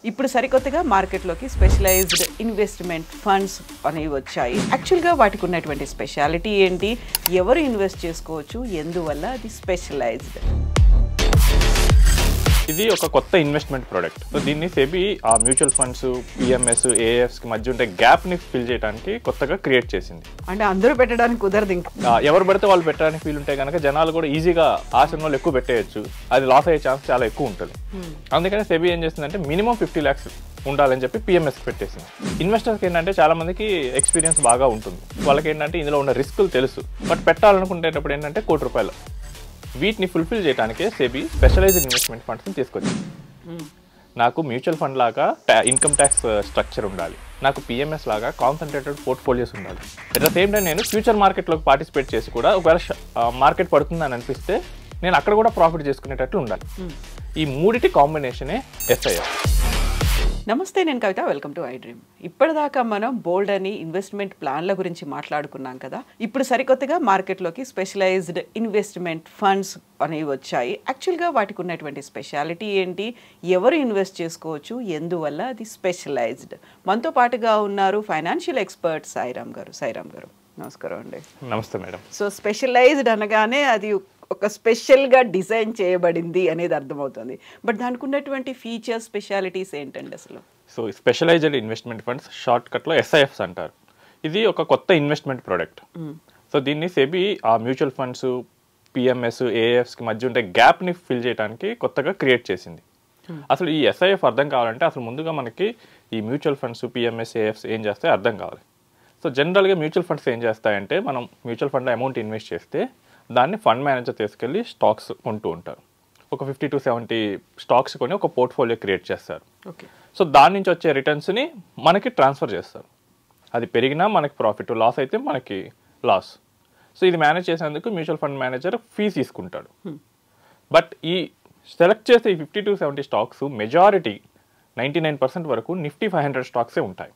ఇప్పుడు సరికొత్తగా మార్కెట్లోకి స్పెషలైజ్డ్ ఇన్వెస్ట్మెంట్ ఫండ్స్ అనేవి వచ్చాయి. యాక్చువల్గా వాటికి ఉన్నటువంటి స్పెషాలిటీ ఏంటి, ఎవరు ఇన్వెస్ట్ చేసుకోవచ్చు, ఎందువల్ల అది స్పెషలైజ్డ్? ఇది ఒక కొత్త ఇన్వెస్ట్మెంట్ ప్రోడక్ట్. సో దీన్ని సెబీ ఆ మ్యూచువల్ ఫండ్స్, పిఎంఎస్, ఏఎఫ్స్కి మధ్య ఉండే గ్యాప్ని ఫిల్ చేయడానికి కొత్తగా క్రియేట్ చేసింది. అంటే అందరూ పెట్టడానికి కుదరదు. ఇంకా ఎవరు పడితే వాళ్ళు పెట్టడానికి ఫీల్ ఉంటే కనుక జనాలు కూడా ఈజీగా ఆశ వాళ్ళు ఎక్కువ పెట్టేయచ్చు, అది లాస్ అయ్యే ఛాన్స్ చాలా ఎక్కువ ఉంటుంది. అందుకని సెబీ ఏం చేస్తుందంటే మినిమం 50 lakhs ఉండాలని చెప్పి పిఎంఎస్కి పెట్టేసింది. ఇన్వెస్టర్స్కి ఏంటంటే చాలా మందికి ఎక్స్పీరియన్స్ బాగా ఉంటుంది, వాళ్ళకి ఏంటంటే ఇందులో ఉన్న రిస్కులు తెలుసు, బట్ పెట్టాలనుకునేటప్పుడు ఏంటంటే ₹1 కోటి. వీటిని ఫుల్ఫిల్ చేయడానికే సెబీ స్పెషలైజ్డ్ ఇన్వెస్ట్మెంట్ ఫండ్స్ని తీసుకొచ్చింది. నాకు మ్యూచువల్ ఫండ్ లాగా ఇన్కమ్ ట్యాక్స్ స్ట్రక్చర్ ఉండాలి, నాకు పిఎంఎస్ లాగా కాన్సన్ట్రేటెడ్ పోర్ట్ఫోలియోస్ ఉండాలి. అట్ ద సేమ్ టైం నేను ఫ్యూచర్ మార్కెట్లోకి పార్టిసిపేట్ చేసి కూడా ఒకవేళ మార్కెట్ పడుతుందని అనిపిస్తే నేను అక్కడ కూడా ప్రాఫిట్ చేసుకునేటట్లు ఉండాలి. ఈ మూడిటి కాంబినేషనే ఎస్ఐఎఫ్. నమస్తే, నేను కవిత. Welcome to iDream. ఇప్పటిదాకా మనం బోల్డ్ అని ఇన్వెస్ట్మెంట్ ప్లాన్ల గురించి మాట్లాడుకున్నాం కదా. ఇప్పుడు సరికొత్తగా మార్కెట్లోకి స్పెషలైజ్డ్ ఇన్వెస్ట్మెంట్ ఫండ్స్ అనేవి వచ్చాయి. యాక్చువల్గా వాటికి ఉన్నటువంటి స్పెషాలిటీ ఏంటి, ఎవరు ఇన్వెస్ట్ చేసుకోవచ్చు, ఎందువల్ల అది స్పెషలైజ్డ్? మనతో పాటుగా ఉన్నారు ఫైనాన్షియల్ ఎక్స్పర్ట్ సాయిరామ్ గారు. సాయిరామ్ గారు, నమస్కారం అండి. నమస్తే మేడం. సో స్పెషలైజ్డ్ అనగానే అది ఒక స్పెషల్గా డిజైన్ చేయబడింది అనేది అర్థమవుతుంది, బట్ దానికి ఉన్నటువంటి ఫీచర్స్, స్పెషాలిటీస్ ఏంటండి అసలు? So specialized investment funds, short కట్లో ఎస్ఐఎఫ్స్ అంటారు. ఇది ఒక కొత్త ఇన్వెస్ట్మెంట్ ప్రోడక్ట్. సో దీన్ని సెబీ ఆ మ్యూచువల్ ఫండ్స్, పిఎంఎస్, ఏఎఫ్స్కి మధ్య ఉండే గ్యాప్ని ఫిల్ చేయడానికి కొత్తగా క్రియేట్ చేసింది. అసలు ఈ ఎస్ఐఎఫ్ అర్థం కావాలంటే అసలు ముందుగా మనకి ఈ మ్యూచువల్ ఫండ్స్, పిఎంఎస్, ఏఎఫ్స్ ఏం చేస్తాయో అర్థం కావాలి. సో జనరల్గా మ్యూచువల్ ఫండ్స్ ఏం చేస్తాయంటే, మనం మ్యూచువల్ ఫండ్లో అమౌంట్ ఇన్వెస్ట్ చేస్తే దాన్ని ఫండ్ మేనేజర్ తీసుకెళ్ళి స్టాక్స్ కొంటూ ఉంటారు. ఒక 50 to 70 స్టాక్స్ కొని ఒక పోర్ట్ఫోలియో క్రియేట్ చేస్తారు. సో దాని నుంచి వచ్చే రిటర్న్స్ని మనకి ట్రాన్స్ఫర్ చేస్తారు. అది పెరిగినా మనకి ప్రాఫిట్, లాస్ అయితే మనకి లాస్. సో ఇది మేనేజ్ చేసేందుకు మ్యూచువల్ ఫండ్ మేనేజర్ ఫీజు తీసుకుంటాడు. బట్ ఈ సెలెక్ట్ చేసే 50 to 70 స్టాక్స్ మెజారిటీ 99% వరకు నిఫ్టీ 500 స్టాక్సే ఉంటాయి.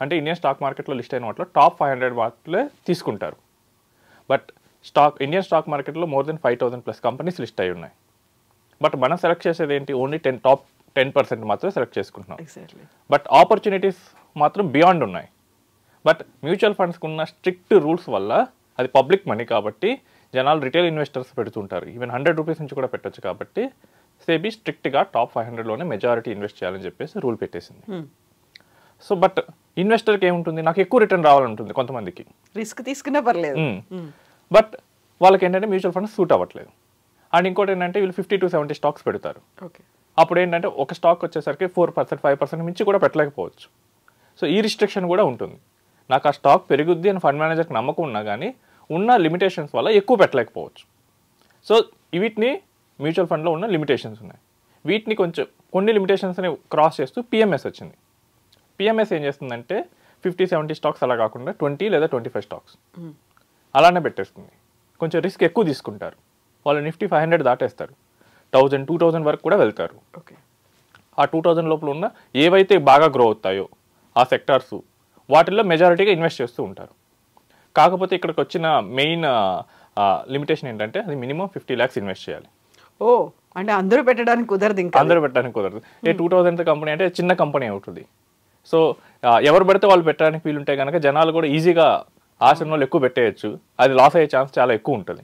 అంటే ఇండియన్ స్టాక్ మార్కెట్లో లిస్ట్ అయిన వాటిలో టాప్ 500 వాటిలో తీసుకుంటారు. బట్ ఇండియన్ స్టాక్ మార్కెట్లో మోర్ దెన్ 5,000+ కంపెనీస్ లిస్ట్ అయి ఉన్నాయి. బట్ మనం సెలెక్ట్ చేసేది ఏంటి, ఓన్లీ టాప్ 10% మాత్రమే సెలెక్ట్ చేసుకుంటున్నాం. బట్ ఆపర్చునిటీస్ మాత్రం బియాండ్ ఉన్నాయి. బట్ మ్యూచువల్ ఫండ్స్కి ఉన్న స్ట్రిక్ట్ రూల్స్ వల్ల, అది పబ్లిక్ మనీ కాబట్టి జనాలు రిటైల్ ఇన్వెస్టర్స్ పెడుతుంటారు, ఈవెన్ ₹100 నుంచి కూడా పెట్టచ్చు. కాబట్టి సెబీ స్ట్రిక్ట్గా టాప్ 500లోనే మెజారిటీ ఇన్వెస్ట్ చేయాలని చెప్పేసి రూల్ పెట్టేసింది. సో బట్ ఇన్వెస్టర్కి ఏముంటుంది, నాకు ఎక్కువ రిటర్న్ రావాలంటుంది కొంతమందికి, రిస్క్ తీసుకున్నా పర్లేదు. బట్ వాళ్ళకి ఏంటంటే మ్యూచువల్ ఫండ్స్ సూట్ అవ్వట్లేదు. అండ్ ఇంకోటి ఏంటంటే వీళ్ళు 50 to 70 స్టాక్స్ పెడతారు. అప్పుడు ఏంటంటే ఒక స్టాక్ వచ్చేసరికి 4%, 5% మించి కూడా పెట్టలేకపోవచ్చు. సో ఈ రిస్ట్రిక్షన్ కూడా ఉంటుంది. నాకు ఆ స్టాక్ పెరుగుద్ది అని ఫండ్ మేనేజర్కి నమ్మకం ఉన్నా కానీ ఉన్న లిమిటేషన్స్ వల్ల ఎక్కువ పెట్టలేకపోవచ్చు. సో వీటిని మ్యూచువల్ ఫండ్లో ఉన్న లిమిటేషన్స్ ఉన్నాయి. వీటిని కొన్ని లిమిటేషన్స్ని క్రాస్ చేస్తూ పిఎంఎస్ వచ్చింది. పిఎంఎస్ ఏం చేస్తుందంటే 50-70 స్టాక్స్ అలా కాకుండా 20 లేదా 25 స్టాక్స్ అలానే పెట్టేస్తుంది. కొంచెం రిస్క్ ఎక్కువ తీసుకుంటారు. వాళ్ళు నిఫ్టీ 500 దాటేస్తారు, 1000, 2000 వరకు కూడా వెళ్తారు. ఆ 2000 లోపల ఉన్న ఏవైతే బాగా గ్రో అవుతాయో ఆ సెక్టార్స్, వాటిల్లో మెజారిటీగా ఇన్వెస్ట్ చేస్తూ ఉంటారు. కాకపోతే ఇక్కడికి వచ్చిన మెయిన్ లిమిటేషన్ ఏంటంటే అది మినిమం 50 lakhs ఇన్వెస్ట్ చేయాలి. అంటే అందరూ పెట్టడానికి కుదరదు. ఇంకా అందరూ పెట్టడానికి కుదరదు. 2000 కంపెనీ అంటే చిన్న కంపెనీ అవుతుంది. సో ఎవరు పడితే వాళ్ళు పెట్టడానికి వీలు ఉంటే కనుక జనాలు కూడా ఈజీగా ఆశ వాళ్ళు ఎక్కువ పెట్టేయచ్చు, అది లాస్ అయ్యే ఛాన్స్ చాలా ఎక్కువ ఉంటుంది.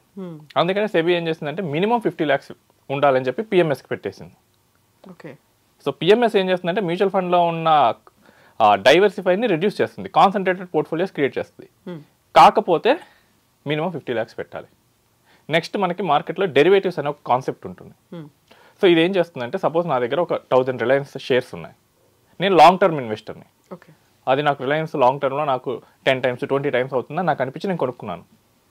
అందుకని సెబీ ఏం చేస్తుందంటే మినిమం 50 lakhs ఉండాలని చెప్పి పిఎంఎస్కి పెట్టేసింది. సో పిఎంఎస్ ఏం చేస్తుందంటే మ్యూచువల్ ఫండ్లో ఉన్న డైవర్సిఫైని రిడ్యూస్ చేస్తుంది, కాన్సన్ట్రేటెడ్ పోర్ట్ఫోలియోస్ క్రియేట్ చేస్తుంది. కాకపోతే మినిమం 50 lakhs పెట్టాలి. నెక్స్ట్ మనకి మార్కెట్లో డెరివేటివ్స్ అనే ఒక కాన్సెప్ట్ ఉంటుంది. సో ఇది ఏం చేస్తుందంటే, సపోజ్ నా దగ్గర ఒక 1000 రిలయన్స్ షేర్స్ ఉన్నాయి, నేను లాంగ్ టర్మ్ ఇన్వెస్టర్ని. అది నాకు రిలయన్స్ లాంగ్ టర్మ్లో నాకు 10 times 20 times అవుతుందని నాకు అనిపించి నేను కొనుక్కున్నాను.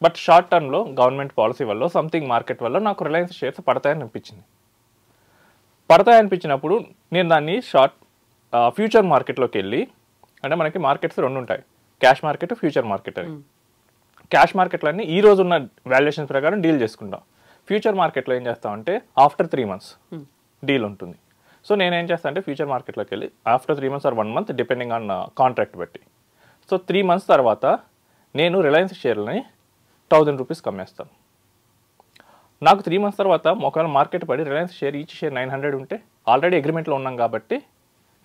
బట్ షార్ట్ టర్మ్లో గవర్నమెంట్ పాలసీ వల్ల, సంథింగ్ మార్కెట్ వల్ల నాకు రిలయన్స్ షేర్స్ పడతాయని అనిపించింది. పడతాయనిపించినప్పుడు నేను దాన్ని ఫ్యూచర్ మార్కెట్లోకి వెళ్ళి, అంటే మనకి మార్కెట్స్ 2 ఉంటాయి, క్యాష్ మార్కెట్, ఫ్యూచర్ మార్కెట్ అని. క్యాష్ మార్కెట్లన్నీ ఈ రోజు ఉన్న వాల్యుయేషన్స్ ప్రకారం డీల్ చేసుకుంటాం. ఫ్యూచర్ మార్కెట్లో ఏం చేస్తామంటే ఆఫ్టర్ 3 months డీల్ ఉంటుంది. సో నేనేం చేస్తాను అంటే ఫ్యూచర్ మార్కెట్లోకి వెళ్ళి after 3 months or 1 month depending on contract బట్టి, సో 3 months తర్వాత నేను రిలయన్స్ షేర్లని ₹1000 అమ్మేస్తాను. నాకు 3 months తర్వాత ఒకవేళ మార్కెట్ పడి రిలయన్స్ షేర్ ఈచ్ షేర్ 900 ఉంటే ఆల్రెడీ అగ్రిమెంట్లో ఉన్నాం కాబట్టి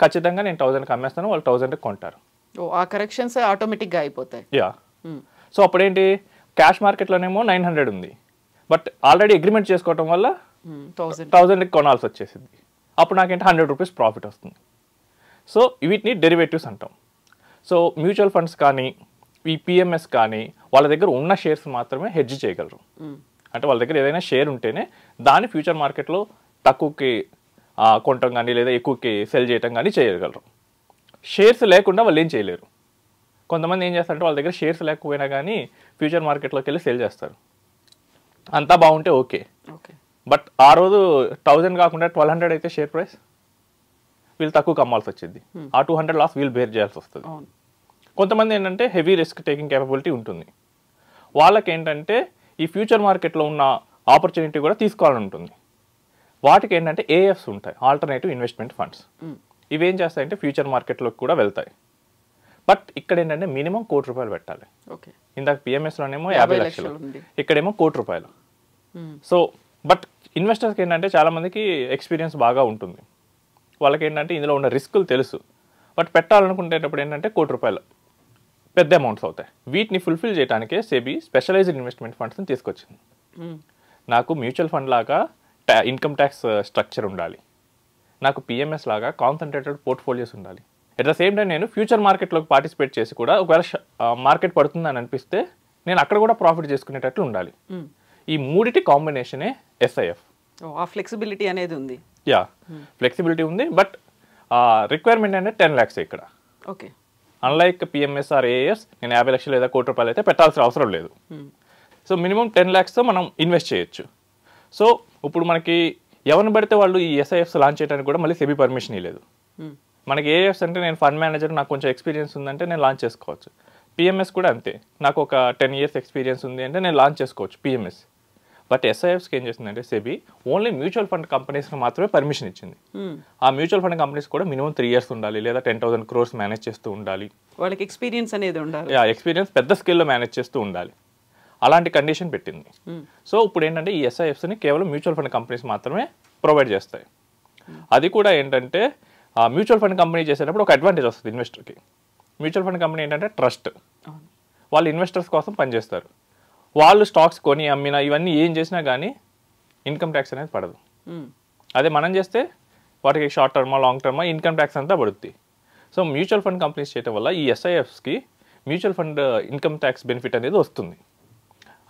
ఖచ్చితంగా నేను 1000కి అమ్మేస్తాను, వాళ్ళు 1000కి కొంటారు. ఆ కరెక్షన్స్ ఆటోమేటిక్గా అయిపోతాయి. యా. సో అప్పుడేంటి, క్యాష్ మార్కెట్లోనేమో 900 ఉంది, బట్ ఆల్రెడీ అగ్రిమెంట్ చేసుకోవటం వల్ల 1000కి కొనాల్సి వచ్చేసింది. అప్పుడు నాకేంటి 100 రూపీస్ ప్రాఫిట్ వస్తుంది. సో వీటిని డెరివేటివ్స్ అంటాం. సో మ్యూచువల్ ఫండ్స్ కానీ ఈ పిఎంఎస్ కానీ వాళ్ళ దగ్గర ఉన్న షేర్స్ మాత్రమే హెడ్జ్ చేయగలరు. అంటే వాళ్ళ దగ్గర ఏదైనా షేర్ ఉంటేనే దాన్ని ఫ్యూచర్ మార్కెట్లో తక్కువకి కొనటం కానీ లేదా ఎక్కువకి సెల్ చేయటం కానీ చేయగలరు. షేర్స్ లేకుండా వాళ్ళు ఏం చేయలేరు. కొంతమంది ఏం చేస్తారంటే వాళ్ళ దగ్గర షేర్స్ లేకపోయినా కానీ ఫ్యూచర్ మార్కెట్లోకి వెళ్ళి సెల్ చేస్తారు. అంతా బాగుంటే ఓకే, బట్ ఆ రోజు 1000 కాకుండా 1200 అయితే షేర్ ప్రైస్, వీళ్ళు తక్కువ అమ్మాల్సి వచ్చింది. ఆ 200 లాస్ వీళ్ళు బేర్ చేయాల్సి వస్తుంది. కొంతమంది ఏంటంటే హెవీ రిస్క్ టేకింగ్ కేపబిలిటీ ఉంటుంది, వాళ్ళకి ఏంటంటే ఈ ఫ్యూచర్ మార్కెట్లో ఉన్న ఆపర్చునిటీ కూడా తీసుకోవాలని ఉంటుంది. వాటికి ఏంటంటే ఏఎఫ్స్ ఉంటాయి, ఆల్టర్నేటివ్ ఇన్వెస్ట్మెంట్ ఫండ్స్. ఇవేం చేస్తాయంటే ఫ్యూచర్ మార్కెట్లోకి కూడా వెళ్తాయి. బట్ ఇక్కడ ఏంటంటే మినిమం ₹1,00,00,000 పెట్టాలి. ఇందాక పిఎంఎస్లోనేమో 50 లక్షలు, ఇక్కడేమో ₹1,00,00,000. సో బట్ ఇన్వెస్టర్స్కి ఏంటంటే చాలామందికి ఎక్స్పీరియన్స్ బాగా ఉంటుంది, వాళ్ళకి ఏంటంటే ఇందులో ఉన్న రిస్కులు తెలుసు. బట్ పెట్టాలనుకునేటప్పుడు ఏంటంటే ₹1,00,00,000 పెద్ద అమౌంట్స్ అవుతాయి. వీటిని ఫుల్ఫిల్ చేయడానికే సెబీ స్పెషలైజ్డ్ ఇన్వెస్ట్మెంట్ ఫండ్స్ని తీసుకొచ్చింది. నాకు మ్యూచువల్ ఫండ్ లాగా ఇన్కమ్ ట్యాక్స్ స్ట్రక్చర్ ఉండాలి, నాకు పిఎంఎస్ లాగా కాన్సన్ట్రేటెడ్ పోర్ట్ఫోలియోస్ ఉండాలి. అట్ ద సేమ్ టైం నేను ఫ్యూచర్ మార్కెట్లోకి పార్టిసిపేట్ చేసి కూడా ఒకవేళ మార్కెట్ పడుతుందని అనిపిస్తే నేను అక్కడ కూడా ప్రాఫిట్ చేసుకునేటట్లు ఉండాలి. ఈ మూడిటి కాంబినేషనే ఎస్ఐఎఫ్. ఫ్లెక్సిబిలిటీ అనేది ఉంది. యా, ఫ్లెక్సిబిలిటీ ఉంది, బట్ రిక్వైర్మెంట్ అంటే 10 lakhs ఇక్కడ. Okay. Unlike PMS or AS నేను 50 లక్షలు లేదా ₹1,00,00,000 అయితే పెట్టాల్సిన అవసరం లేదు. సో మినిమం 10 lakhsతో మనం ఇన్వెస్ట్ చేయొచ్చు. సో ఇప్పుడు మనకి ఎవరిని పడితే వాళ్ళు ఈ ఎస్ఐఎఫ్స్ లాంచ్ చేయడానికి కూడా మళ్ళీ సెబీ పర్మిషన్ ఇవ్వలేదు. మనకి ఏఎఫ్స్ అంటే నేను ఫండ్ మేనేజర్, నాకు కొంచెం ఎక్స్పీరియన్స్ ఉందంటే నేను లాంచ్ చేసుకోవచ్చు. పిఎంఎస్ కూడా అంతే, నాకు ఒక 10 years ఎక్స్పీరియన్స్ ఉంది అంటే నేను లాంచ్ చేసుకోవచ్చు పిఎంఎస్. బట్ ఎస్ఐఎఫ్స్కి ఏం చేసిందంటే సెబీ ఓన్లీ మ్యూచువల్ ఫండ్ కంపెనీస్కి మాత్రమే పర్మిషన్ ఇచ్చింది. ఆ మ్యూచువల్ ఫండ్ కంపెనీస్ కూడా మినిమం 3 years ఉండాలి, లేదా 10,000 crores మేనేజ్ చేస్తూ ఉండాలి, వాళ్ళకి ఎక్స్పీరియన్స్ అనేది ఉండాలి. ఎక్స్పీరియన్స్ పెద్ద స్కేల్లో మేనేజ్ చేస్తూ ఉండాలి, అలాంటి కండిషన్ పెట్టింది. సో ఇప్పుడు ఏంటంటే ఈ ఎస్ఐఎఫ్స్ని కేవలం మ్యూచువల్ ఫండ్ కంపెనీస్ మాత్రమే ప్రొవైడ్ చేస్తాయి. అది కూడా ఏంటంటే మ్యూచువల్ ఫండ్ కంపెనీ చేసేటప్పుడు ఒక అడ్వాంటేజ్ వస్తుంది ఇన్వెస్టర్కి. మ్యూచువల్ ఫండ్ కంపెనీ ఏంటంటే ట్రస్ట్, వాళ్ళు ఇన్వెస్టర్స్ కోసం పనిచేస్తారు. వాళ్ళు స్టాక్స్ కొని అమ్మినా ఇవన్నీ ఏం చేసినా కానీ ఇన్కమ్ ట్యాక్స్ అనేది పడదు. అదే మనం చేస్తే వాటికి షార్ట్ టర్మా లాంగ్ టర్మా ఇన్కమ్ ట్యాక్స్ అంతా పడుద్ది. సో మ్యూచువల్ ఫండ్ కంపెనీస్ చేయడం వల్ల ఈ ఎస్ఐఎఫ్స్కి mutual fund income tax benefit అనేది వస్తుంది.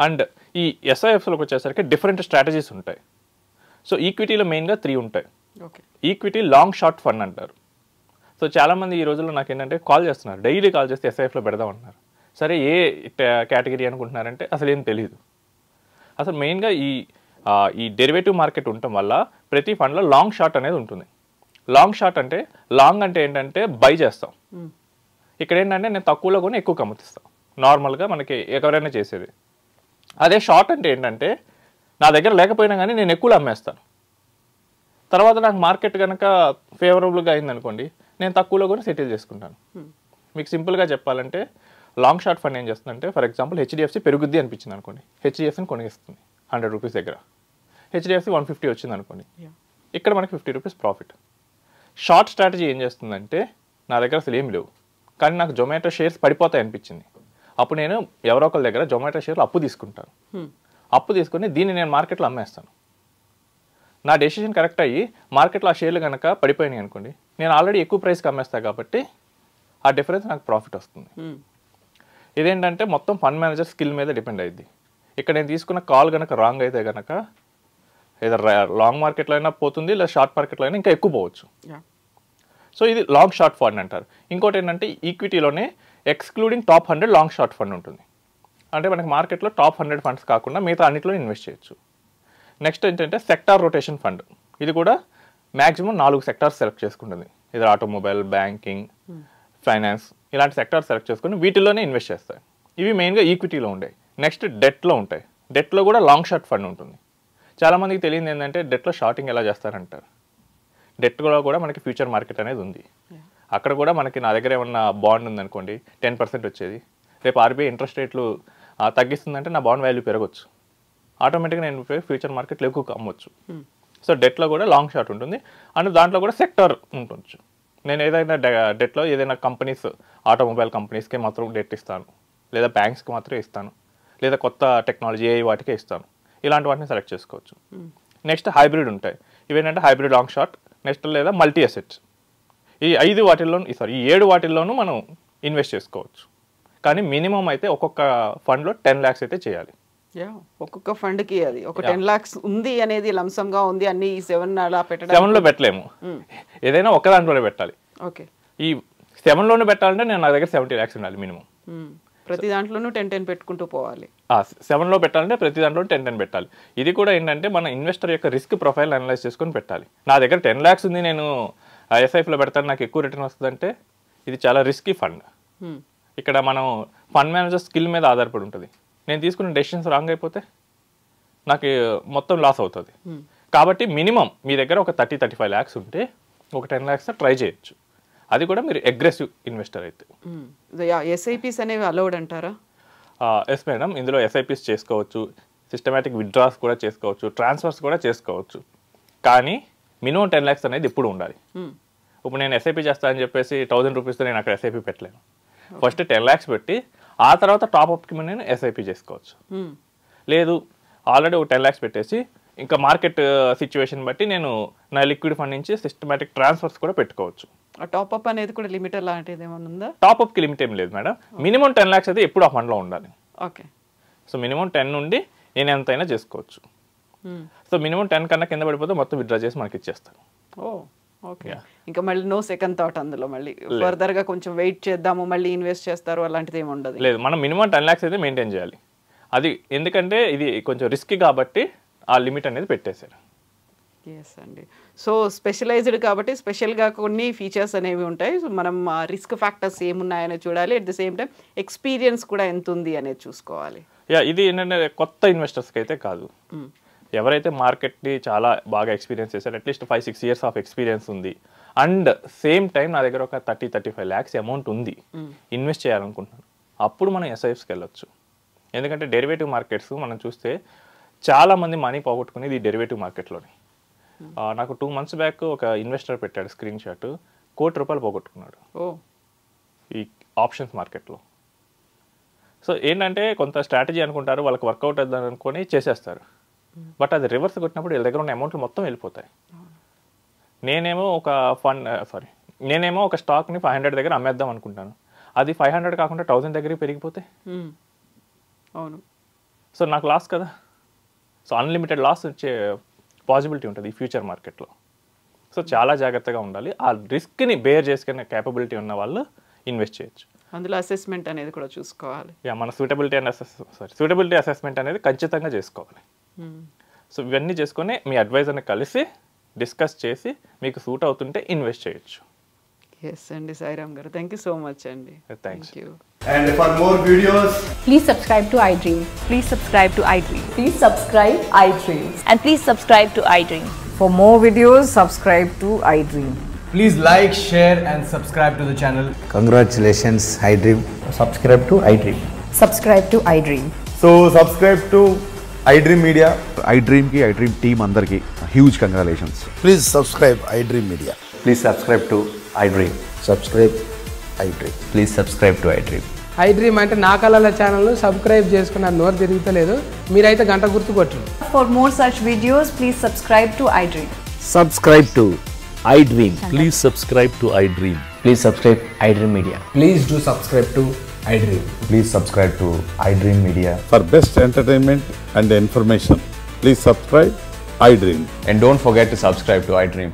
అండ్ ఈ ఎస్ఐఎఫ్స్లోకి వచ్చేసరికి డిఫరెంట్ స్ట్రాటజీస్ ఉంటాయి. సో ఈక్విటీలో మెయిన్గా 3 ఉంటాయి. ఈక్విటీ లాంగ్ షార్ట్ ఫండ్ అంటారు. సో చాలామంది ఈ రోజుల్లో నాకు ఏంటంటే కాల్ చేస్తున్నారు, డైలీ కాల్ చేస్తే ఎస్ఐఎఫ్లో పెడదామంటున్నారు. సరే ఏ కేటగిరీ అనుకుంటున్నారంటే అసలు ఏం తెలియదు. అసలు మెయిన్గా ఈ డెరివేటివ్ మార్కెట్ ఉండటం వల్ల ప్రతి ఫండ్లో లాంగ్ షార్ట్ అనేది ఉంటుంది. లాంగ్ షార్ట్ అంటే లాంగ్ అంటే ఏంటంటే బై చేస్తాం, ఇక్కడ ఏంటంటే నేను తక్కువలో కొని ఎక్కువ కమ్ముతిస్తాను, నార్మల్గా మనకి ఎవరైనా చేసేది. అదే షార్ట్ అంటే ఏంటంటే నా దగ్గర లేకపోయినా కానీ నేను ఎక్కువలో అమ్మేస్తాను, తర్వాత నాకు మార్కెట్ కనుక ఫేవరబుల్గా అయిందనుకోండి నేను తక్కువలో కూడా సెటిల్ చేసుకుంటాను. మీకు సింపుల్గా చెప్పాలంటే లాంగ్ షార్ట్ ఫండ్ ఏం చేస్తుందంటే, ఫర్ ఎగ్జాంపుల్ హెచ్డిఎఫ్సి పెరుగుద్ది అనిపించింది అనుకోండి, హెచ్డిఎఫ్సిని కొనిస్తుంది 100 రూపీస్ దగ్గర, హెచ్డిఎఫ్సి 150 వచ్చింది అనుకోండి, ఇక్కడ మనకి 50 రూపీస్ ప్రాఫిట్. షార్ట్ స్ట్రాటజీ ఏం చేస్తుందంటే నా దగ్గర అసలు ఏం లేవు కానీ నాకు జొమాటో షేర్స్ పడిపోతాయి అనిపించింది, అప్పుడు నేను ఎవరో ఒకరి దగ్గర జొమాటో షేర్లు అప్పు తీసుకుంటాను, అప్పు తీసుకుని దీన్ని నేను మార్కెట్లో అమ్మేస్తాను. నా డెసిషన్ కరెక్ట్ అయ్యి మార్కెట్లో ఆ షేర్లు కనుక పడిపోయినాయి అనుకోండి, నేను ఆల్రెడీ ఎక్కువ ప్రైస్కి అమ్మేస్తాను కాబట్టి ఆ డిఫరెన్స్ నాకు ప్రాఫిట్ వస్తుంది. ఇదేంటంటే మొత్తం ఫండ్ మేనేజర్ స్కిల్ మీద డిపెండ్ అయ్యింది. ఇక్కడ నేను తీసుకున్న కాల్ కనుక రాంగ్ అయితే కనుక ఏదో లాంగ్ మార్కెట్లో అయినా పోతుంది, లేదా షార్ట్ మార్కెట్లో అయినా ఇంకా ఎక్కువ పోవచ్చు. సో ఇది లాంగ్ షార్ట్ ఫండ్ అంటారు. ఇంకోటి ఏంటంటే ఈక్విటీలోనే excluding top 100 long short fund ఉంటుంది. అంటే మనకి మార్కెట్లో టాప్ 100 ఫండ్స్ కాకుండా మిగతా అన్నింటిలో ఇన్వెస్ట్ చేయొచ్చు. నెక్స్ట్ ఏంటంటే సెక్టార్ రొటేషన్ ఫండ్, ఇది కూడా మ్యాక్సిమం 4 సెక్టార్స్ సెలెక్ట్ చేసుకుంటుంది. ఇది ఆటోమొబైల్, బ్యాంకింగ్, ఫైనాన్స్, ఇలాంటి సెక్టార్స్ సెలెక్ట్ చేసుకుని వీటిల్లోనే ఇన్వెస్ట్ చేస్తాయి. ఇవి మెయిన్గా ఈక్విటీలో ఉంటాయి. నెక్స్ట్ డెట్లో ఉంటాయి. డెట్లో కూడా లాంగ్ షార్ట్ ఫండ్ ఉంటుంది. చాలామందికి తెలియదు ఏంటంటే డెట్లో షార్టింగ్ ఎలా చేస్తారంటారు. డెట్లో కూడా మనకి ఫ్యూచర్ మార్కెట్ అనేది ఉంది. అక్కడ కూడా మనకి నా దగ్గర ఏమన్నా బాండ్ ఉందనుకోండి 10% వచ్చేది, రేపు ఆర్బీఐ ఇంట్రెస్ట్ రేట్లు తగ్గిస్తుందంటే నా బాండ్ వాల్యూ పెరగచ్చు. ఆటోమేటిక్గా నేను ఫ్యూచర్ మార్కెట్లో ఎక్కువ అమ్మొచ్చు. సో డెట్లో కూడా లాంగ్ షార్ట్ ఉంటుంది అండ్ దాంట్లో కూడా సెక్టర్ ఉంటుంది. నేను ఏదైనా డెట్లో ఏదైనా కంపెనీస్ ఆటోమొబైల్ కంపెనీస్కే మాత్రం డెట్ ఇస్తాను, లేదా బ్యాంక్స్కి మాత్రమే ఇస్తాను, లేదా కొత్త టెక్నాలజీ ఏ వాటికే ఇస్తాను. ఇలాంటి వాటిని సెలెక్ట్ చేసుకోవచ్చు. నెక్స్ట్ హైబ్రిడ్ ఉంటాయి. ఇవేంటంటే హైబ్రిడ్ లాంగ్ షార్ట్, నెక్స్ట్ లేదా మల్టీ అసెట్స్. ఈ 7 వాటిల్లోనూ మనం ఇన్వెస్ట్ చేసుకోవచ్చు. కానీ మినిమం అయితే ఒక్కొక్క ఫండ్లో 10 lakhs అయితే చేయాలి. ఒక్కొక్క ఫండ్కి అది ఒక 10 lakhs ఉంది అనేది లంసంగా ఉంది అన్ని 7 అలా పెట్టడం 7లో పెట్టలేము, ఏదైనా ఒక దాంట్లోనే పెట్టాలి. ఓకే, ఈ 7లోనే పెట్టాలంటే నా దగ్గర 70 lakhs ఉండాలి మినిమం. ప్రతి దాంట్లోనూ 10 పెట్టుకుంటూ పోవాలి. 7లో పెట్టాలంటే ప్రతి దాంట్లో 10 పెట్టాలి. ఇది కూడా ఏంటంటే మన ఇన్వెస్టర్ యొక్క రిస్క్ ప్రొఫైల్ అనలైజ్ చేసుకొని పెట్టాలి. నా దగ్గర 10 lakhs ఉంది, నేను ఎస్ఐఫ్లో పెడతాను, నాకు ఎక్కువ రిటర్న్ వస్తుందంటే ఇది చాలా రిస్కీ ఫండ్. ఇక్కడ మనం ఫండ్ మేనేజర్ స్కిల్ మీద ఆధారపడి ఉంటుంది. నేను తీసుకున్న డెసిషన్స్ రాంగ్ అయిపోతే నాకు మొత్తం లాస్ అవుతుంది. కాబట్టి మినిమం మీ దగ్గర ఒక 30-35 lakhs ఉంటే ఒక 10 lakhs ట్రై చేయొచ్చు. అది కూడా మీరు అగ్రెసివ్ ఇన్వెస్టర్ అయితే. ఎస్ఐపిస్ అనేవి అలౌడ్ అంటారా? ఎస్ మేడం, ఇందులో ఎస్ఐపిస్ చేసుకోవచ్చు, సిస్టమేటిక్ విత్డ్రాస్ కూడా చేసుకోవచ్చు, ట్రాన్స్ఫర్స్ కూడా చేసుకోవచ్చు. కానీ మినిమం 10 lakhs అనేది ఎప్పుడు ఉండాలి. ఇప్పుడు నేను ఎస్ఐపి చేస్తానని చెప్పేసి 1000 రూపీస్తో నేను అక్కడ ఎస్ఐపి పెట్టలేను. ఫస్ట్ 10 lakhs పెట్టి ఆ తర్వాత టాప్అప్కి నేను ఎస్ఐపి చేసుకోవచ్చు. లేదు ఆల్రెడీ ఒక 10 lakhs పెట్టేసి ఇంకా మార్కెట్ సిచ్యువేషన్ బట్టి నేను నా లిక్విడ్ ఫండ్ నుంచి సిస్టమేటిక్ ట్రాన్స్ఫర్స్ కూడా పెట్టుకోవచ్చు. టాప్అప్ అనేది కూడా లిమిట్ లాంటిది ఏమైనా ఉందా? టాప్అప్కి లిమిట్ ఏం లేదు మేడం, మినిమం 10 lakhs అయితే ఎప్పుడు ఆ ఫండ్లో ఉండాలి. ఓకే, సో మినిమం 10 నుండి నేను ఎంతైనా చేసుకోవచ్చు. సో మినిమం 10 కన్నా కింద పడిపోతే మొత్తం విత్డ్రా చేసి మనకి ఇచ్చేస్తాను. ఓకే, ఇంకా మళ్ళీ నో సెకండ్ థాట్ అందులో, మళ్ళీ ఫర్దర్ గా కొంచెం వెయిట్ చేద్దాము మళ్ళీ ఇన్వెస్ట్ చేస్తారు అలాంటిది ఏమి ఉండదు. లేదు, మనం మినిమం 10 lakhs అయితే మెయింటైన్ చేయాలి. అది ఎందుకంటే ఇది కొంచెం రిస్కీ కాబట్టి ఆ లిమిట్ అనేది పెట్టేశారు. ఎస్ అండి. సో స్పెషలైజ్డ్ కాబట్టి స్పెషల్గా కొన్ని ఫీచర్స్ అనేవి ఉంటాయి. సో మనం రిస్క్ ఫ్యాక్టర్స్ ఏమున్నాయని చూడాలి, at the same time experience కూడా ఎంత ఉంది అనేది చూసుకోవాలి. ఇది ఏంటంటే కొత్త ఇన్వెస్టర్స్కి అయితే కాదు, ఎవరైతే మార్కెట్ని చాలా బాగా ఎక్స్పీరియన్స్ చేశారు, అట్లీస్ట్ 5-6 years ఆఫ్ ఎక్స్పీరియన్స్ ఉంది అండ్ సేమ్ టైం నా దగ్గర ఒక 30-35 lakhs అమౌంట్ ఉంది, ఇన్వెస్ట్ చేయాలనుకుంటున్నాను, అప్పుడు మనం ఎస్ఐఎఫ్స్కి వెళ్ళొచ్చు. ఎందుకంటే డెరివేటివ్ మార్కెట్స్ మనం చూస్తే చాలామంది మనీ పోగొట్టుకునేది ఈ డెరివేటివ్ మార్కెట్లోని. నాకు 2 months బ్యాక్ ఒక ఇన్వెస్టర్ పెట్టాడు స్క్రీన్ షాట్, 1 కోటి రూపాయలు పోగొట్టుకున్నాడు ఈ ఆప్షన్స్ మార్కెట్లో. సో ఏంటంటే కొంత స్ట్రాటజీ అనుకుంటారు, వాళ్ళకి వర్కౌట్ అవుతుంది అనుకొని చేసేస్తారు, బట్ అది రివర్స్ కొట్టినప్పుడు వీళ్ళ దగ్గర ఉన్న అమౌంట్లు మొత్తం వెళ్ళిపోతాయి. నేనేమో ఒక స్టాక్ని 500 దగ్గర అమ్మేద్దాం అనుకుంటాను, అది 500 కాకుండా 1000 దగ్గరికి పెరిగిపోతే అవును, సో నాకు లాస్ కదా. సో అన్లిమిటెడ్ లాస్ వచ్చే పాసిబిలిటీ ఉంటుంది ఈ ఫ్యూచర్ మార్కెట్లో. సో చాలా జాగ్రత్తగా ఉండాలి, ఆ రిస్క్ని బేర్ చేసుకునే కేపబిలిటీ ఉన్న వాళ్ళు ఇన్వెస్ట్ చేయొచ్చు. అందులో అసెస్మెంట్ అనేది కూడా చూసుకోవాలి. మన సూటబిలిటీ అసెస్మెంట్ అనేది ఖచ్చితంగా చేసుకోవాలి. సో ఇవన్నీ చేసుకొని మీ అడ్వైజర్ని కలిసి డిస్కస్ చేసి మీకు సూట్ అవుతుంటే ఇన్వెస్ట్ చేయొచ్చు. ఎస్ అండి, సాయిరామ్ గారు, థ్యాంక్ యూ సో మచ్ అండి. Thank you. And for more videos, please subscribe to iDream. Please subscribe to iDream. Please subscribe iDream. And please subscribe to iDream. For more videos, subscribe to iDream. please like, share and subscribe to the channel. Congratulations, iDream. Subscribe to iDream. Subscribe to iDream. So subscribe to iDream Media. iDream ki iDream team andarki huge congratulations. Please subscribe iDream Media. Please subscribe to iDream. Subscribe iDream. Please subscribe to iDream. iDream అంటే నా కళల ఛానల్ను subscribe చేసుకున్న నోరు తిరుగుతలేదు, మీరైతే గంట గుర్తు కొట్టండి. For more such videos, please subscribe to iDream. Subscribe to iDream. Please subscribe to iDream. Please subscribe iDream Media. Please do subscribe to iDream. Please subscribe to iDream Media. For best entertainment and information, please subscribe iDream. And don't forget to subscribe to iDream.